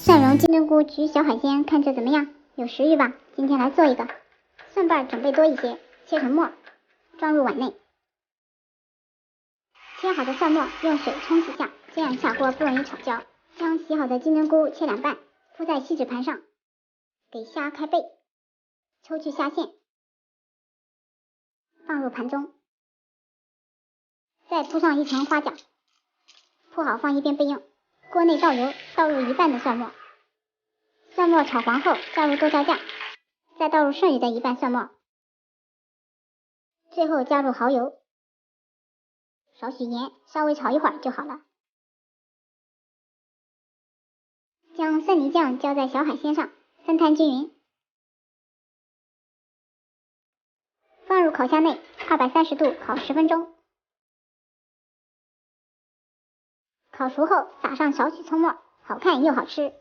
蒜蓉金针菇焗小海鲜，看着怎么样？有食欲吧？今天来做一个。蒜瓣准备多一些，切成末，装入碗内。切好的蒜末用水冲洗下，这样下锅不容易炒焦。将洗好的金针菇切两半，铺在锡纸盘上，给虾开背，抽去虾线，放入盘中，再铺上一层花甲，铺好放一边备用。锅内倒油，倒入一半的蒜末，蒜末炒黄后加入豆椒酱，再倒入剩余的一半蒜末，最后加入蚝油，少许盐，稍微炒一会儿就好了。将蒜泥酱浇在小海鲜上，分摊均匀，放入烤箱内230度烤10分钟。烤熟后撒上少许葱末，好看又好吃。